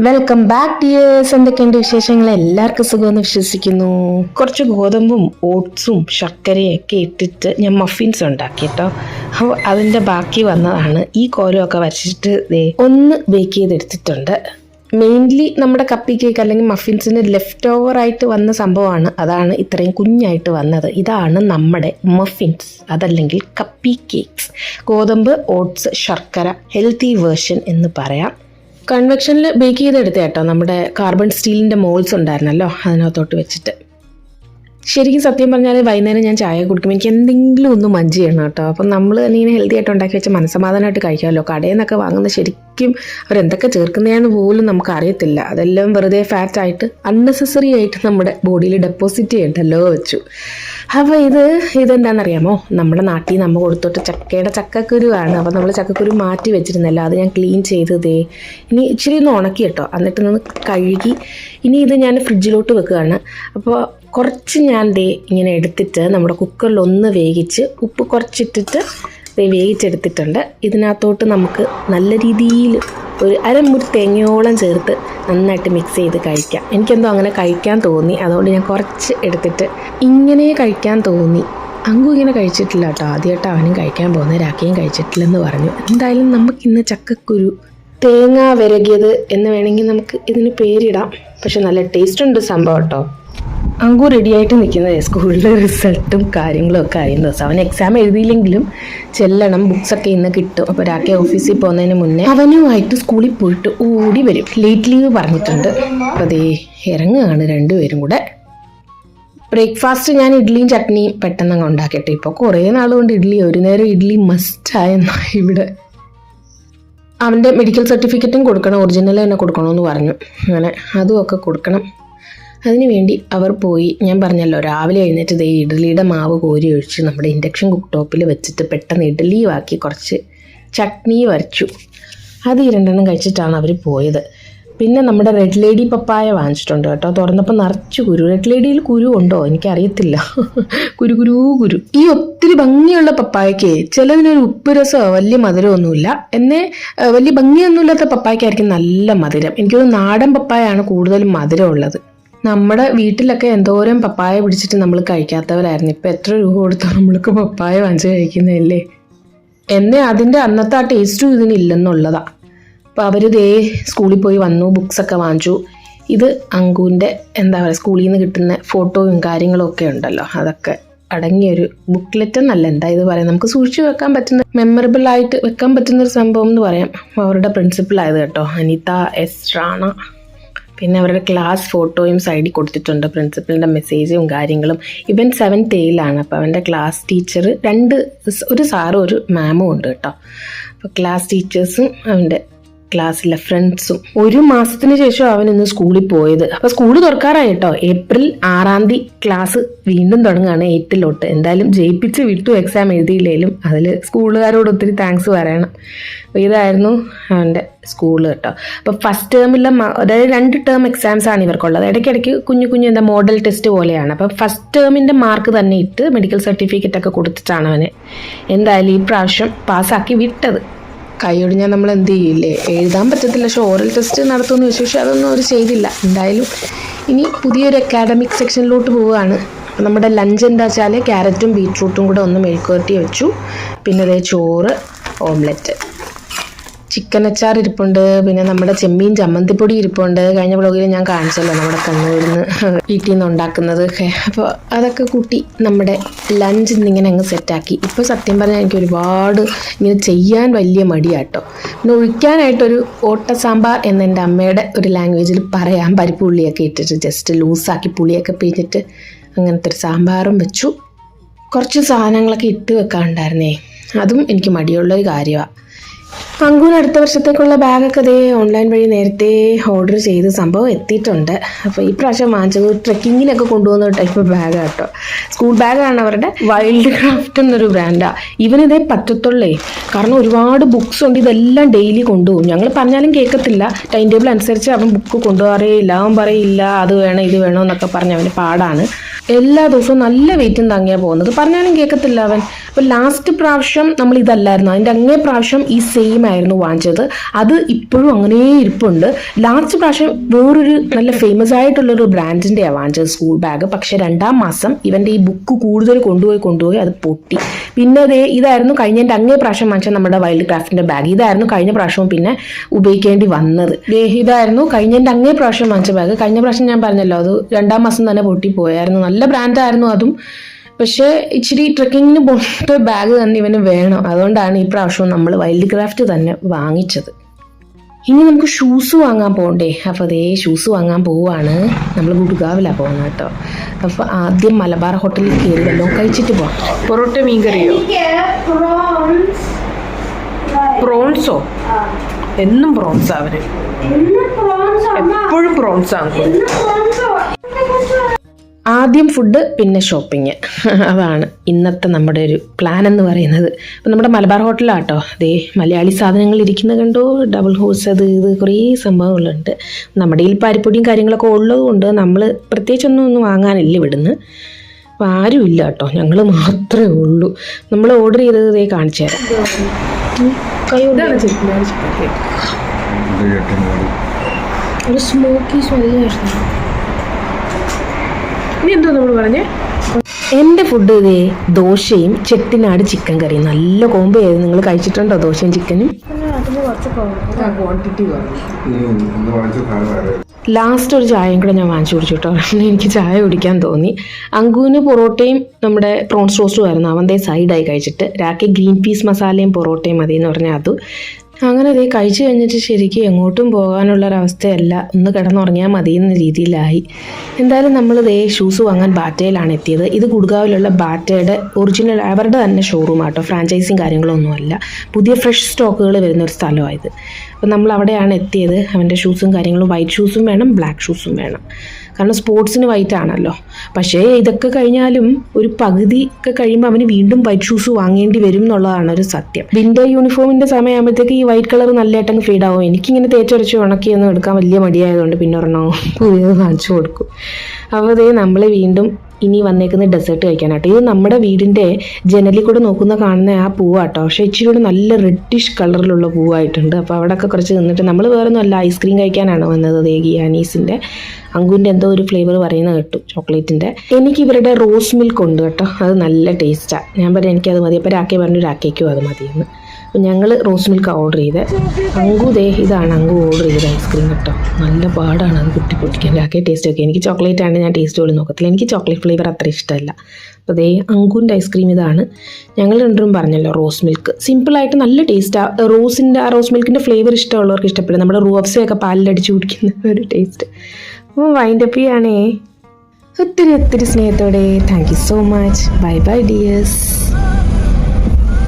Welcome back dears. എന്തൊക്കെയുണ്ട് വിശേഷങ്ങൾ? എല്ലാവർക്കും സുഖമെന്ന് വിശ്വസിക്കുന്നു. കുറച്ച് ഗോതമ്പും ഓട്സും ശർക്കരയൊക്കെ ഇട്ടിട്ട് ഞാൻ മഫിൻസ് ഉണ്ടാക്കി കേട്ടോ. അപ്പോൾ അതിൻ്റെ ബാക്കി വന്നതാണ്. ഈ കോലമൊക്കെ വരച്ചിട്ട് ഒന്ന് ബേക്ക് ചെയ്തെടുത്തിട്ടുണ്ട്. മെയിൻലി നമ്മുടെ കപ്പി കേക്ക് അല്ലെങ്കിൽ മഫിൻസിന് ലെഫ്റ്റ് ഓവർ ആയിട്ട് വന്ന സംഭവമാണ്. അതാണ് ഇത്രയും കുഞ്ഞായിട്ട് വന്നത്. ഇതാണ് നമ്മുടെ മഫിൻസ്, അതല്ലെങ്കിൽ കപ്പി കേക്ക്സ്. ഗോതമ്പ്, ഓട്സ്, ശർക്കര, ഹെൽത്തി വേർഷൻ എന്ന് പറയാം. കൺവെക്ഷനിൽ ബേക്ക് ചെയ്തെടുത്ത കേട്ടോ. നമ്മുടെ കാർബൺ സ്റ്റീലിൻ്റെ മോൾസ് ഉണ്ടായിരുന്നല്ലോ, അതിനകത്തോട്ട് വെച്ചിട്ട്. ശരിക്കും സത്യം പറഞ്ഞാൽ വൈകുന്നേരം ഞാൻ ചായ കുടിക്കും, എനിക്ക് എന്തെങ്കിലും ഒന്ന് മഞ്ച് ചെയ്യണം കേട്ടോ. അപ്പം നമ്മൾ തന്നെ ഇങ്ങനെ ഹെൽത്തി ആയിട്ട് ഉണ്ടാക്കി വെച്ച മനസ്സമാധാനമായിട്ട് കഴിക്കാമല്ലോ. കടയിൽ നിന്നൊക്കെ വാങ്ങുന്ന ശരിക്കും അവരെന്തൊക്കെ ചേർക്കുന്നതാണെന്ന് പോലും നമുക്ക് അറിയത്തില്ല. അതെല്ലാം വെറുതെ ഫാറ്റായിട്ട് അൺനെസസറി ആയിട്ട് നമ്മുടെ ബോഡിയിൽ ഡെപ്പോസിറ്റ് ചെയ്യണ്ടല്ലോ വെച്ചു. അപ്പോൾ ഇതെന്താണെന്നറിയാമോ, നമ്മുടെ നാട്ടിൽ നമ്മൾ കൊടുത്തോട്ട് ചക്കക്കുരുവാണ്. അപ്പോൾ നമ്മൾ ചക്കക്കുരു മാറ്റി വെച്ചിരുന്നല്ലോ, അത് ഞാൻ ക്ലീൻ ചെയ്തതേ. ഇനി ഇച്ചിരി ഒന്ന് ഉണക്കി കേട്ടോ, എന്നിട്ട് നിന്ന് കഴുകി ഇനി ഇത് ഞാൻ ഫ്രിഡ്ജിലോട്ട് വെക്കുകയാണ്. അപ്പോൾ കുറച്ച് ഞാൻ ഇങ്ങനെ എടുത്തിട്ട് നമ്മുടെ കുക്കറിൽ ഒന്ന് വേവിച്ച് ഉപ്പ് കുറച്ചിട്ടിട്ട് വേവിച്ചെടുത്തിട്ടുണ്ട്. ഇതിനകത്തോട്ട് നമുക്ക് നല്ല രീതിയിൽ ഒരു അരമുറി തേങ്ങയോളം ചേർത്ത് നന്നായിട്ട് മിക്സ് ചെയ്ത് കഴിക്കാം. എനിക്കെന്തോ അങ്ങനെ കഴിക്കാൻ തോന്നി, അതുകൊണ്ട് ഞാൻ കുറച്ച് എടുത്തിട്ട് ഇങ്ങനെ കഴിക്കാൻ തോന്നി. അങ്കു ഇങ്ങനെ കഴിച്ചിട്ടില്ല കേട്ടോ, ആദ്യമായിട്ട് അവനും കഴിക്കാൻ പോകുന്നത്, രാഖിയും കഴിച്ചിട്ടില്ലെന്ന് പറഞ്ഞു. എന്തായാലും നമുക്കിന്ന് ചക്കക്കുരു തേങ്ങ വിരകിയത് എന്ന് വേണമെങ്കിൽ നമുക്ക് ഇതിന് പേരിടാം. പക്ഷെ നല്ല ടേസ്റ്റ് ഉണ്ട് സംഭവം കേട്ടോ. അങ്കു റെഡിയായിട്ട് നിൽക്കുന്നത് സ്കൂളിലെ റിസൾട്ടും കാര്യങ്ങളും ഒക്കെ അറിയുന്ന ദിവസം. അവൻ എക്സാം എഴുതിയില്ലെങ്കിലും ചെല്ലണം, ബുക്സൊക്കെ ഇന്ന് കിട്ടും. അപ്പോൾ രാഖി ഓഫീസിൽ പോകുന്നതിന് മുന്നേ അവനുമായിട്ട് സ്കൂളിൽ പോയിട്ട് ഓടി വരും. ലേറ്റ് ലീവ് പറഞ്ഞിട്ടുണ്ട്. അപ്പോൾ ഇറങ്ങുകയാണ് രണ്ടുപേരും കൂടെ. ബ്രേക്ക്ഫാസ്റ്റ് ഞാൻ ഇഡ്ഡലിയും ചട്നിയും പെട്ടെന്ന് ഉണ്ടാക്കിയിട്ട്. ഇപ്പോൾ കുറേ നാൾ കൊണ്ട് ഒരു നേരം ഇഡ്ഡലി മസ്റ്റായെന്നാണ് ഇവിടെ. അവൻ്റെ മെഡിക്കൽ സർട്ടിഫിക്കറ്റും കൊടുക്കണം, ഒറിജിനൽ തന്നെ കൊടുക്കണമെന്ന് പറഞ്ഞു. അങ്ങനെ അതുമൊക്കെ കൊടുക്കണം. അതിനുവേണ്ടി അവർ പോയി. ഞാൻ പറഞ്ഞല്ലോ, രാവിലെ എഴുന്നേറ്റ് ഇഡ്ഡലിയുടെ മാവ് കോരി ഒഴിച്ച് നമ്മുടെ ഇൻഡക്ഷൻ കുക്ക് ടോപ്പിൽ വെച്ചിട്ട് പെട്ടെന്ന് ഇഡ്ഡലിയുമാക്കി കുറച്ച് ചട്നി വരച്ചു. അത് 2 കഴിച്ചിട്ടാണ് അവർ പോയത്. പിന്നെ നമ്മുടെ റെഡ് ലേഡി പപ്പായ വാങ്ങിച്ചിട്ടുണ്ട് കേട്ടോ. തുറന്നപ്പോൾ നിറച്ച് കുരു. റെഡ് ലേഡിയിൽ കുരു ഉണ്ടോ എനിക്കറിയത്തില്ല. കുരു. ഈ ഒത്തിരി ഭംഗിയുള്ള പപ്പായക്ക് ചിലതിനൊരു ഉപ്പ് രസമോ വലിയ മധുരമൊന്നുമില്ല. എന്നെ വലിയ ഭംഗിയൊന്നുമില്ലാത്ത പപ്പായക്കായിരിക്കും നല്ല മധുരം. എനിക്കൊരു നാടൻ പപ്പായാണ് കൂടുതലും മധുരമുള്ളത്. നമ്മുടെ വീട്ടിലൊക്കെ എന്തോരം പപ്പായ പിടിച്ചിട്ട് നമ്മൾ കഴിക്കാത്തവരായിരുന്നു. ഇപ്പം എത്ര രൂപ കൊടുത്താൽ നമ്മൾക്ക് പപ്പായ വാങ്ങിച്ച് കഴിക്കുന്നതല്ലേ. എന്നെ അതിൻ്റെ അന്നത്തെ ആ ടേസ്റ്റും ഇതിനില്ലെന്നുള്ളതാ. അപ്പോൾ അവർ സ്കൂളിൽ പോയി വന്നു, ബുക്സൊക്കെ വാങ്ങിച്ചു. ഇത് അങ്കുവിൻ്റെ എന്താ പറയുക, സ്കൂളിൽ നിന്ന് കിട്ടുന്ന ഫോട്ടോയും കാര്യങ്ങളും ഒക്കെ ഉണ്ടല്ലോ, അതൊക്കെ അടങ്ങിയൊരു ബുക്ക്ലെറ്റ് എന്നല്ല, എന്താ ഇത് പറയാം, നമുക്ക് സൂക്ഷിച്ച് വെക്കാൻ പറ്റുന്ന, മെമ്മറബിൾ ആയിട്ട് വെക്കാൻ പറ്റുന്നൊരു സംഭവം എന്ന് പറയാം. അവരുടെ പ്രിൻസിപ്പളായത് കേട്ടോ, അനിത എസ് റാണ. പിന്നെ അവരുടെ ക്ലാസ് ഫോട്ടോയും സൈഡിൽ കൊടുത്തിട്ടുണ്ട്, പ്രിൻസിപ്പലിൻ്റെ മെസ്സേജും കാര്യങ്ങളും. ഇവൻ 7th Aയിലാണ്. അപ്പോൾ അവൻ്റെ ക്ലാസ് ടീച്ചർ ഒരു സാറും ഒരു മാമും ഉണ്ട് കേട്ടോ. അപ്പോൾ ക്ലാസ് ടീച്ചേഴ്സും അവൻ്റെ ക്ലാസ്സിലെ ഫ്രണ്ട്സും. 1 മാസത്തിന് ശേഷം അവൻ ഇന്ന് സ്കൂളിൽ പോയത്. അപ്പോൾ സ്കൂൾ തുറക്കാറായി കേട്ടോ. April 6 ക്ലാസ് വീണ്ടും തുടങ്ങുകയാണ് 8th. എന്തായാലും ജയിപ്പിച്ച് വിട്ടു, എക്സാം എഴുതിയില്ലേലും. അതിൽ സ്കൂളുകാരോട് ഒത്തിരി താങ്ക്സ് പറയണം. അപ്പോൾ ഇതായിരുന്നു അവൻ്റെ സ്കൂൾ കേട്ടോ. അപ്പോൾ ഫസ്റ്റ് ടേമിലെ, അതായത് 2 ടേം എക്സാംസ് ആണ് ഇവർക്കുള്ളത്. ഇടയ്ക്കിടയ്ക്ക് കുഞ്ഞു എന്താ മോഡൽ ടെസ്റ്റ് പോലെയാണ്. അപ്പോൾ ഫസ്റ്റ് ടേമിൻ്റെ മാർക്ക് തന്നെ ഇട്ട് മെഡിക്കൽ സർട്ടിഫിക്കറ്റ് ഒക്കെ കൊടുത്തിട്ടാണ് അവനെ എന്തായാലും ഈ പ്രാവശ്യം പാസ്സാക്കി വിട്ടത്. കൈയൊടിഞ്ഞാൽ നമ്മൾ എന്ത് ചെയ്യില്ലേ, എഴുതാൻ പറ്റത്തില്ല. പക്ഷെ ഓറൽ ടെസ്റ്റ് നടത്തുമെന്ന് ചോദിച്ചു, പക്ഷെ അതൊന്നും അവർ ചെയ്തില്ല. എന്തായാലും ഇനി പുതിയൊരു അക്കാഡമിക് സെക്ഷനിലോട്ട് പോവുകയാണ്. നമ്മുടെ ലഞ്ച് എന്താ വെച്ചാൽ ക്യാരറ്റും ബീറ്റ്റൂട്ടും കൂടെ ഒന്ന് മെഴുക്കുവരട്ടി വെച്ചു. പിന്നെ ചോറ്, ഓംലെറ്റ്, ചിക്കൻ അച്ചാർ ഇരിപ്പുണ്ട്. പിന്നെ നമ്മുടെ ചെമ്മീൻ ചമ്മന്തിപ്പൊടി ഇരിപ്പുണ്ട്. കഴിഞ്ഞ വ്ളോഗിൽ ഞാൻ കാണിച്ചല്ലോ നമ്മുടെ കണ്ണൂരിൽ നിന്ന് വീട്ടിൽ നിന്ന് ഉണ്ടാക്കുന്നത്. അപ്പോൾ അതൊക്കെ കൂട്ടി നമ്മുടെ ലഞ്ച് ഇന്നിങ്ങനെ അങ്ങ് സെറ്റാക്കി. ഇപ്പോൾ സത്യം പറഞ്ഞാൽ എനിക്ക് ഒരുപാട് ഇങ്ങനെ ചെയ്യാൻ വലിയ മടിയാട്ടോ. പിന്നെ ഒഴിക്കാനായിട്ടൊരു ഓട്ട സാമ്പാർ എന്ന് എൻ്റെ അമ്മയുടെ ഒരു ലാംഗ്വേജിൽ പറയാം. പരിപ്പ് പുളിയൊക്കെ ഇട്ടിട്ട് ജസ്റ്റ് ലൂസാക്കി പുളിയൊക്കെ പിഴിഞ്ഞിട്ട് അങ്ങനത്തെ ഒരു സാമ്പാറും വെച്ചു. കുറച്ച് സാധനങ്ങളൊക്കെ ഇട്ട് വെക്കാനുണ്ടായിരുന്നേ, അതും എനിക്ക് മടിയുള്ളൊരു കാര്യമാണ്. അങ്കുവിന് അടുത്ത വർഷത്തേക്കുള്ള ബാഗൊക്കെ ഓൺലൈൻ വഴി നേരത്തെ ഓർഡർ ചെയ്ത് സംഭവം എത്തിയിട്ടുണ്ട്. അപ്പോൾ ഈ പ്രാവശ്യം വാങ്ങിച്ചത് ട്രെക്കിങ്ങിനൊക്കെ കൊണ്ടുപോകുന്ന ടൈപ്പ് ബാഗ് കേട്ടോ. സ്കൂൾ ബാഗാണ് അവരുടെ. വൈൽഡ് ക്രാഫ്റ്റ് എന്നൊരു ബ്രാൻഡാണ്. ഇവനിതേ പറ്റത്തുള്ളേ, കാരണം ഒരുപാട് ബുക്സ് ഉണ്ട്. ഇതെല്ലാം ഡെയിലി കൊണ്ടുപോകും. ഞങ്ങൾ പറഞ്ഞാലും കേൾക്കത്തില്ല. ടൈം ടേബിൾ അനുസരിച്ച് അവൻ ബുക്ക് കൊണ്ടുപോകാറേ ഇല്ല. അവൻ പറയില്ല അത് വേണം ഇത് വേണം എന്നൊക്കെ പറഞ്ഞ് അവന് പാടാണ്. എല്ലാ ദിവസവും നല്ല വെയിറ്റും താങ്ങിയാണ് പോകുന്നത്. പറഞ്ഞാലും കേൾക്കത്തില്ല അവൻ. അപ്പോൾ ലാസ്റ്റ് പ്രാവശ്യം നമ്മൾ ഇതല്ലായിരുന്നു, അതിൻ്റെ അങ്ങേ പ്രാവശ്യം ഈ സെയിം ആയിരുന്നു വാങ്ങിച്ചത്. അത് ഇപ്പോഴും അങ്ങനെ ഇരിപ്പുണ്ട്. ലാസ്റ്റ് പ്രാവശ്യം വേറൊരു നല്ല ഫേമസ് ആയിട്ടുള്ളൊരു ബ്രാൻഡിൻ്റെയാണ് വാങ്ങിച്ചത് സ്കൂൾ ബാഗ്. പക്ഷേ 2ാം മാസം ഇവൻ്റെ ഈ ബുക്ക് കൂടുതൽ കൊണ്ടുപോയി അത് പൊട്ടി. പിന്നെ ഇതായിരുന്നു കഴിഞ്ഞതിൻ്റെ അങ്ങേ പ്രാവശ്യം വാങ്ങിച്ച നമ്മുടെ വൈൽഡ് ക്രാഫ്റ്റിൻ്റെ ബാഗ്. ഇതായിരുന്നു കഴിഞ്ഞ പ്രാവശ്യവും പിന്നെ ഉപയോഗിക്കേണ്ടി വന്നത്. ഇതായിരുന്നു കഴിഞ്ഞതിൻ്റെ അങ്ങേ പ്രാവശ്യം വാങ്ങിച്ച ബാഗ്. കഴിഞ്ഞ പ്രാവശ്യം ഞാൻ പറഞ്ഞല്ലോ അത് 2ാം മാസം തന്നെ പൊട്ടിപ്പോയായിരുന്നു. നല്ല ബ്രാൻഡായിരുന്നു അതും. പക്ഷേ ഇച്ചിരി ട്രെക്കിങ്ങിന് പോയിട്ട് ബാഗ് തന്നെ ഇവന് വേണം. അതുകൊണ്ടാണ് ഈ പ്രാവശ്യവും നമ്മൾ വൈൽഡ് ക്രാഫ്റ്റ് തന്നെ വാങ്ങിച്ചത്. ഇനി നമുക്ക് ഷൂസ് വാങ്ങാൻ പോകണ്ടേ? അപ്പോൾ ഷൂസ് വാങ്ങാൻ പോവുകയാണ്. നമ്മൾ ഗുഡ്ഗാവിലാണ് പോകുന്നത് കേട്ടോ. അപ്പോൾ ആദ്യം മലബാർ ഹോട്ടലിൽ കയറി വല്ലതും കഴിച്ചിട്ട് പോകാം. പൊറോട്ട മീൻകറിയോ? പ്രോൺസോ? എന്നും പ്രോൺസാ അവന്, എപ്പോഴും പ്രോൺസാണ്. ആദ്യം ഫുഡ് പിന്നെ ഷോപ്പിങ്, അതാണ് ഇന്നത്തെ നമ്മുടെ ഒരു പ്ലാൻ എന്ന് പറയുന്നത്. അപ്പം നമ്മുടെ മലബാർ ഹോട്ടലാട്ടോ. മലയാളി സാധനങ്ങൾ ഇരിക്കുന്നത് കണ്ടോ, ഡബിൾ ഹോഴ്സ്, അത് ഇത് കുറേ സംഭവങ്ങളുണ്ട്. നമ്മുടെ ഈ പാരിപ്പൊടിയും കാര്യങ്ങളൊക്കെ ഉള്ളതുകൊണ്ട് നമ്മൾ പ്രത്യേകിച്ചൊന്നും വാങ്ങാനില്ല ഇവിടുന്ന്. അപ്പം ആരും ഇല്ല കേട്ടോ, ഞങ്ങൾ മാത്രമേ ഉള്ളൂ. നമ്മൾ ഓർഡർ ചെയ്തത് കാണിച്ചു തരാം. ഒരു സ്മോക്കി സ്മെല്ലായിരുന്നു. ഇനി എന്തോ നമ്മൾ പറഞ്ഞേ? എൻ്റെ ഫുഡ് ദോശയും ചെട്ടിനാട് ചിക്കൻ കറിയും. നല്ല കോംബോ ആയിരുന്നു. നിങ്ങൾ കഴിച്ചിട്ടുണ്ടോ ദോശയും ചിക്കനും? ലാസ്റ്റ് ഒരു ചായയും കൂടെ ഞാൻ വാങ്ങിച്ചു കുടിച്ചു കേട്ടോ. എനിക്ക് ചായ കുടിക്കാൻ തോന്നി. അങ്കുവിന് പൊറോട്ടയും നമ്മുടെ പ്രോൺസ് റോസ്റ്റും ആയിരുന്നു. അവൻ്റെ സൈഡായി കഴിച്ചിട്ട്. രാക്കി ഗ്രീൻ പീസ് മസാലയും പൊറോട്ടയും മതി എന്ന് പറഞ്ഞാൽ അതും. അങ്ങനെ കഴിച്ചു കഴിഞ്ഞിട്ട് ശരിക്കും എങ്ങോട്ടും പോകാനുള്ളൊരവസ്ഥയല്ല, ഒന്ന് കിടന്നുറങ്ങിയാൽ മതി എന്ന രീതിയിലായി. എന്തായാലും നമ്മൾ ഷൂസ് വാങ്ങാൻ ബാറ്റയിലാണ് എത്തിയത്. ഇത് ഗുഡ്ഗാവിലുള്ള ബാറ്റയുടെ ഒറിജിനൽ അവരുടെ തന്നെ ഷോറൂം ആട്ടോ, ഫ്രാഞ്ചൈസിയും കാര്യങ്ങളൊന്നുമല്ല. പുതിയ ഫ്രഷ് സ്റ്റോക്കുകൾ വരുന്ന ഒരു സ്ഥലമായത്. അപ്പം നമ്മൾ അവിടെയാണ് എത്തിയത്. അവൻ്റെ ഷൂസും കാര്യങ്ങളും, വൈറ്റ് ഷൂസും വേണം, ബ്ലാക്ക് ഷൂസും വേണം. കാരണം സ്പോർട്സിന് വൈറ്റ് ആണല്ലോ. പക്ഷേ ഇതൊക്കെ കഴിഞ്ഞാലും ഒരു പകുതി ഒക്കെ കഴിയുമ്പോൾ അവന് വീണ്ടും വൈറ്റ് ഷൂസ് വാങ്ങേണ്ടി വരും എന്നുള്ളതാണ് ഒരു സത്യം. വിൻ്റർ യൂണിഫോമിൻ്റെ സമയമാകുമ്പോഴത്തേക്ക് ഈ വൈറ്റ് കളർ നല്ലതായിട്ടങ്ങ് ഫീഡാവും. എനിക്കിങ്ങനെ തേച്ചൊരച്ച് ഉണക്കിയൊന്നും എടുക്കാൻ വലിയ മടിയായതുകൊണ്ട് പിന്നെ ഒരെണ്ണം പുതിയത് വാങ്ങിച്ചു കൊടുക്കും. അപ്പോൾ നമ്മൾ വീണ്ടും ഇനി വന്നേക്കുന്ന ഡെസേർട്ട് കഴിക്കാനാട്ടോ. ഇത് നമ്മുടെ വീടിൻ്റെ ജനലിൽ കൂടെ നോക്കുന്ന കാണുന്ന ആ പൂവാട്ടോ. പക്ഷേ ഇച്ചിരി കൂടെ നല്ല റെഡിഷ് കളറിലുള്ള പൂവായിട്ടുണ്ട്. അപ്പോൾ അവിടെയൊക്കെ കുറച്ച് നിന്നിട്ട് നമ്മൾ വേറൊന്നും അല്ല, ഐസ്ക്രീം കഴിക്കാനാണ് വന്നത്. ഗിയാനീസിൻ്റെ അങ്കുവിൻ്റെ എന്തോ ഒരു ഫ്ലേവർ പറയുന്നത് കേട്ടു, ചോക്ലേറ്റിൻ്റെ. എനിക്ക് ഇവരുടെ റോസ് മിൽക്ക് ഉണ്ട് കേട്ടോ, അത് നല്ല ടേസ്റ്റാണ്. ഞാൻ പറയാം എനിക്കത് മതി. അപ്പോൾ രാക്കി പറഞ്ഞു രാക്കേക്കും അത് മതിയെന്ന്. അപ്പോൾ ഞങ്ങൾ റോസ് മിൽക്ക് ഓർഡർ ചെയ്ത്. അങ്കു ഇതാണ് അങ്കു ഓർഡർ ചെയ്ത ഐസ്ക്രീം കേട്ടോ. നല്ല പാടാണ് അത് പൊട്ടിക്കാൻ. രാക്കെ ടേസ്റ്റ് ഒക്കെ. എനിക്ക് ചോക്ലേറ്റ് ആണ്, ഞാൻ ടേസ്റ്റ് പോലും നോക്കത്തില്ല. എനിക്ക് ചോക്ലേറ്റ് ഫ്ലേവർ അത്ര ഇഷ്ടമല്ല. അപ്പോൾ അങ്കുവിൻ്റെ ഐസ്ക്രീം ഇതാണ്. ഞങ്ങൾ രണ്ടും പറഞ്ഞല്ലോ റോസ് മിൽക്ക്. സിമ്പിളായിട്ട് നല്ല ടേസ്റ്റാണ്. റോസ് മിൽക്കിൻ്റെ ഫ്ലേവർ ഇഷ്ടമുള്ളവർക്ക് ഇഷ്ടപ്പെടും. നമ്മുടെ റൂഅഫ്സയൊക്കെ പാലിലടിച്ച് കുടിക്കുന്ന ഒരു ടേസ്റ്റ്. അപ്പോൾ വൈൻഡപ്പ് ചെയ്യാണേ. ഒത്തിരി സ്നേഹത്തോടെ thank you so much. Bye bye dears.